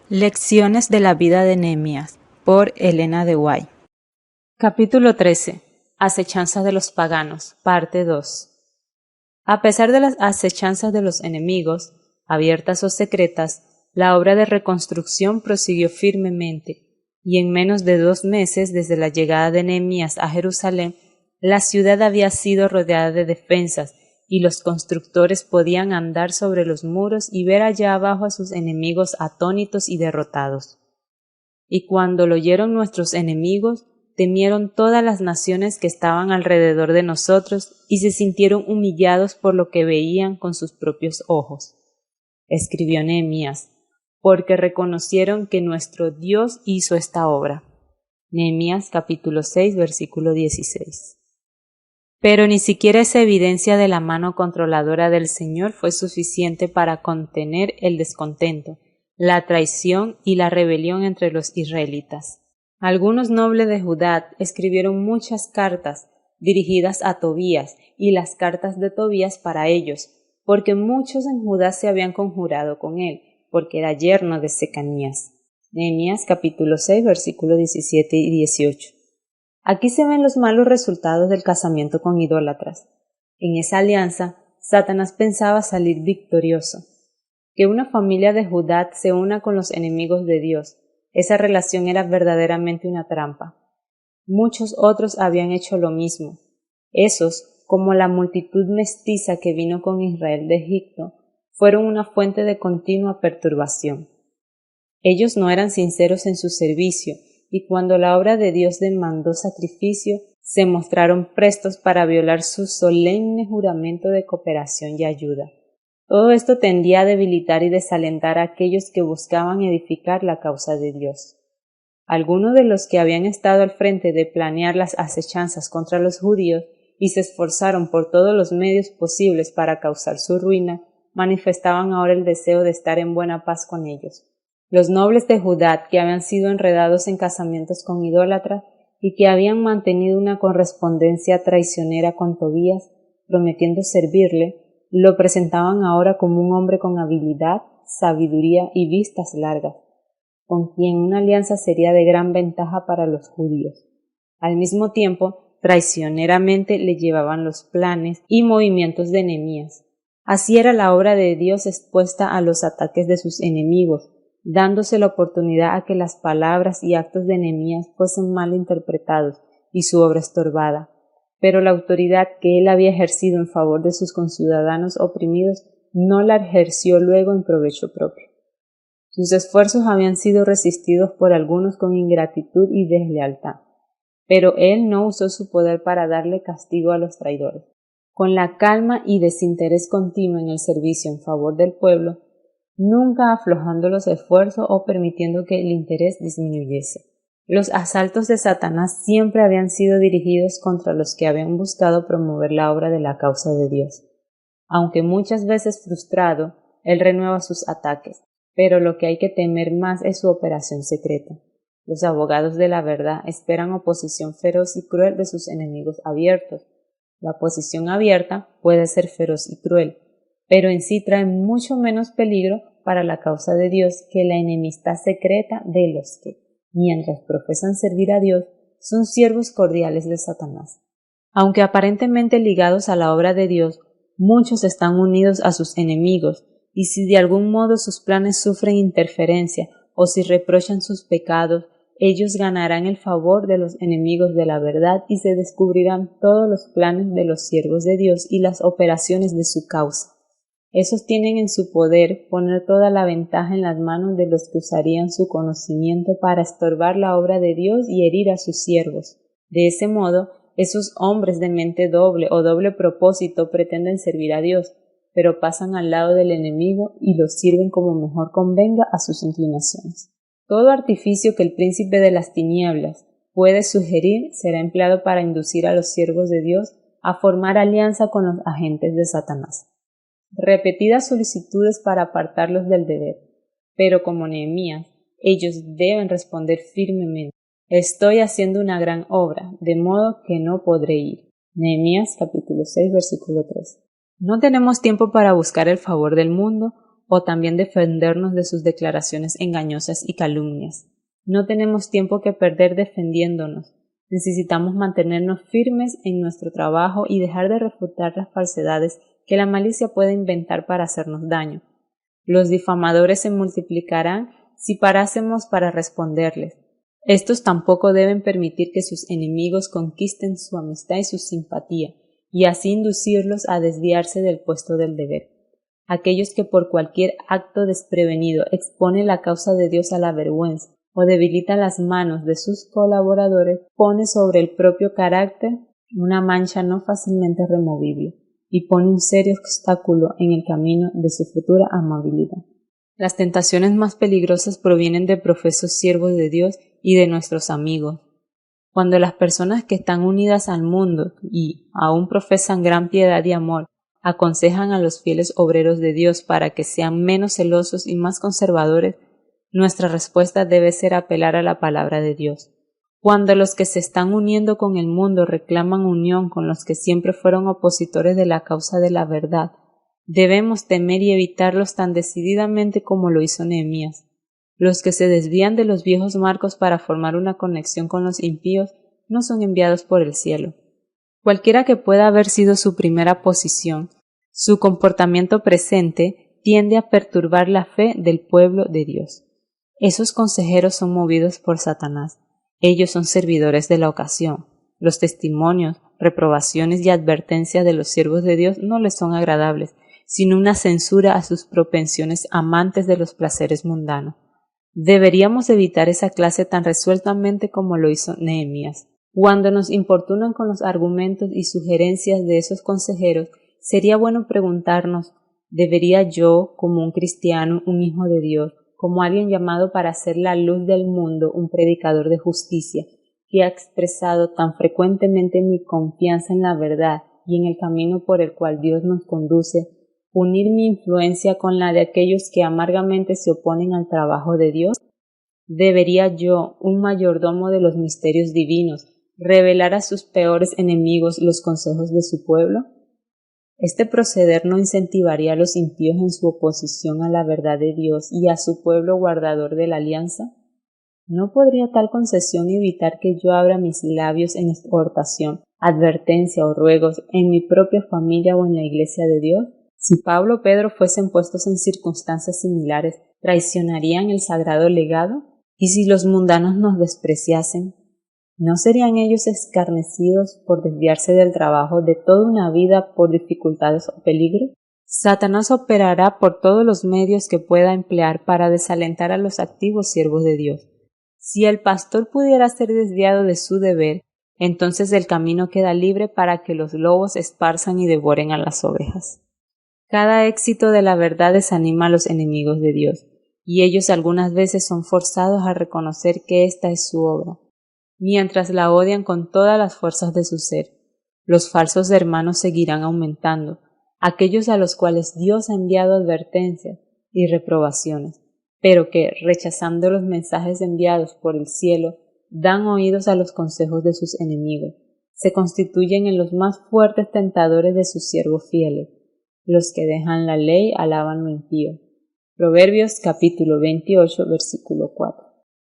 Lecciones de la vida de Nehemías por Elena de White. Capítulo 13. Acechanzas de los paganos, parte 2. A pesar de las acechanzas de los enemigos, abiertas o secretas, la obra de reconstrucción prosiguió firmemente, y en menos de 2 meses desde la llegada de Nehemías a Jerusalén, la ciudad había sido rodeada de defensas, y los constructores podían andar sobre los muros y ver allá abajo a sus enemigos atónitos y derrotados. Y cuando lo oyeron nuestros enemigos, temieron todas las naciones que estaban alrededor de nosotros y se sintieron humillados por lo que veían con sus propios ojos. Escribió Nehemías, porque reconocieron que nuestro Dios hizo esta obra. Nehemías capítulo 6, versículo 16. Pero ni siquiera esa evidencia de la mano controladora del Señor fue suficiente para contener el descontento, la traición y la rebelión entre los israelitas. Algunos nobles de Judá escribieron muchas cartas dirigidas a Tobías y las cartas de Tobías para ellos, porque muchos en Judá se habían conjurado con él, porque era yerno de Secanías. Nehemías capítulo 6, versículos 17 y 18. Aquí se ven los malos resultados del casamiento con idólatras. En esa alianza, Satanás pensaba salir victorioso. Que una familia de Judá se una con los enemigos de Dios, esa relación era verdaderamente una trampa. Muchos otros habían hecho lo mismo. Esos, como la multitud mestiza que vino con Israel de Egipto, fueron una fuente de continua perturbación. Ellos no eran sinceros en su servicio, y cuando la obra de Dios demandó sacrificio, se mostraron prestos para violar su solemne juramento de cooperación y ayuda. Todo esto tendía a debilitar y desalentar a aquellos que buscaban edificar la causa de Dios. Algunos de los que habían estado al frente de planear las acechanzas contra los judíos y se esforzaron por todos los medios posibles para causar su ruina, manifestaban ahora el deseo de estar en buena paz con ellos. Los nobles de Judá, que habían sido enredados en casamientos con idólatras y que habían mantenido una correspondencia traicionera con Tobías, prometiendo servirle, lo presentaban ahora como un hombre con habilidad, sabiduría y vistas largas, con quien una alianza sería de gran ventaja para los judíos. Al mismo tiempo, traicioneramente le llevaban los planes y movimientos de Nehemías. Así era la obra de Dios expuesta a los ataques de sus enemigos, dándose la oportunidad a que las palabras y actos de Nehemías fuesen mal interpretados y su obra estorbada. Pero la autoridad que él había ejercido en favor de sus conciudadanos oprimidos no la ejerció luego en provecho propio. Sus esfuerzos habían sido resistidos por algunos con ingratitud y deslealtad, pero él no usó su poder para darle castigo a los traidores. Con la calma y desinterés continuo en el servicio en favor del pueblo, nunca aflojando los esfuerzos o permitiendo que el interés disminuyese. Los asaltos de Satanás siempre habían sido dirigidos contra los que habían buscado promover la obra de la causa de Dios. Aunque muchas veces frustrado, él renueva sus ataques, pero lo que hay que temer más es su operación secreta. Los abogados de la verdad esperan oposición feroz y cruel de sus enemigos abiertos. La oposición abierta puede ser feroz y cruel, pero en sí trae mucho menos peligro para la causa de Dios que la enemistad secreta de los que, mientras profesan servir a Dios, son siervos cordiales de Satanás. Aunque aparentemente ligados a la obra de Dios, muchos están unidos a sus enemigos, y si de algún modo sus planes sufren interferencia o si reprochan sus pecados, ellos ganarán el favor de los enemigos de la verdad y se descubrirán todos los planes de los siervos de Dios y las operaciones de su causa. Esos tienen en su poder poner toda la ventaja en las manos de los que usarían su conocimiento para estorbar la obra de Dios y herir a sus siervos. De ese modo, esos hombres de mente doble o doble propósito pretenden servir a Dios, pero pasan al lado del enemigo y los sirven como mejor convenga a sus inclinaciones. Todo artificio que el príncipe de las tinieblas puede sugerir será empleado para inducir a los siervos de Dios a formar alianza con los agentes de Satanás. Repetidas solicitudes para apartarlos del deber, pero como Nehemías, ellos deben responder firmemente: estoy haciendo una gran obra, de modo que no podré ir. Nehemías capítulo 6, versículo 3. No tenemos tiempo para buscar el favor del mundo o también defendernos de sus declaraciones engañosas y calumnias. No tenemos tiempo que perder defendiéndonos. Necesitamos mantenernos firmes en nuestro trabajo y dejar de refutar las falsedades que la malicia puede inventar para hacernos daño. Los difamadores se multiplicarán si parásemos para responderles. Estos tampoco deben permitir que sus enemigos conquisten su amistad y su simpatía, y así inducirlos a desviarse del puesto del deber. Aquellos que por cualquier acto desprevenido exponen la causa de Dios a la vergüenza o debilitan las manos de sus colaboradores, pone sobre el propio carácter una mancha no fácilmente removible y pone un serio obstáculo en el camino de su futura amabilidad. Las tentaciones más peligrosas provienen de profesos siervos de Dios y de nuestros amigos. Cuando las personas que están unidas al mundo y aún profesan gran piedad y amor, aconsejan a los fieles obreros de Dios para que sean menos celosos y más conservadores, nuestra respuesta debe ser apelar a la palabra de Dios. Cuando los que se están uniendo con el mundo reclaman unión con los que siempre fueron opositores de la causa de la verdad, debemos temer y evitarlos tan decididamente como lo hizo Nehemías. Los que se desvían de los viejos marcos para formar una conexión con los impíos no son enviados por el cielo. Cualquiera que pueda haber sido su primera posición, su comportamiento presente tiende a perturbar la fe del pueblo de Dios. Esos consejeros son movidos por Satanás. Ellos son servidores de la ocasión. Los testimonios, reprobaciones y advertencias de los siervos de Dios no les son agradables, sino una censura a sus propensiones amantes de los placeres mundanos. Deberíamos evitar esa clase tan resueltamente como lo hizo Nehemías. Cuando nos importunan con los argumentos y sugerencias de esos consejeros, sería bueno preguntarnos, ¿debería yo, como un cristiano, un hijo de Dios, como alguien llamado para ser la luz del mundo, un predicador de justicia, que ha expresado tan frecuentemente mi confianza en la verdad y en el camino por el cual Dios nos conduce, unir mi influencia con la de aquellos que amargamente se oponen al trabajo de Dios? ¿Debería yo, un mayordomo de los misterios divinos, revelar a sus peores enemigos los consejos de su pueblo? ¿Este proceder no incentivaría a los impíos en su oposición a la verdad de Dios y a su pueblo guardador de la alianza? ¿No podría tal concesión evitar que yo abra mis labios en exhortación, advertencia o ruegos en mi propia familia o en la iglesia de Dios? Si Pablo o Pedro fuesen puestos en circunstancias similares, ¿traicionarían el sagrado legado? ¿Y si los mundanos nos despreciasen? ¿No serían ellos escarnecidos por desviarse del trabajo de toda una vida por dificultades o peligros? Satanás operará por todos los medios que pueda emplear para desalentar a los activos siervos de Dios. Si el pastor pudiera ser desviado de su deber, entonces el camino queda libre para que los lobos esparzan y devoren a las ovejas. Cada éxito de la verdad desanima a los enemigos de Dios, y ellos algunas veces son forzados a reconocer que esta es su obra, mientras la odian con todas las fuerzas de su ser. Los falsos hermanos seguirán aumentando, aquellos a los cuales Dios ha enviado advertencias y reprobaciones, pero que, rechazando los mensajes enviados por el cielo, dan oídos a los consejos de sus enemigos, se constituyen en los más fuertes tentadores de sus siervos fieles. Los que dejan la ley alaban lo impío. Proverbios capítulo 28, versículo 4.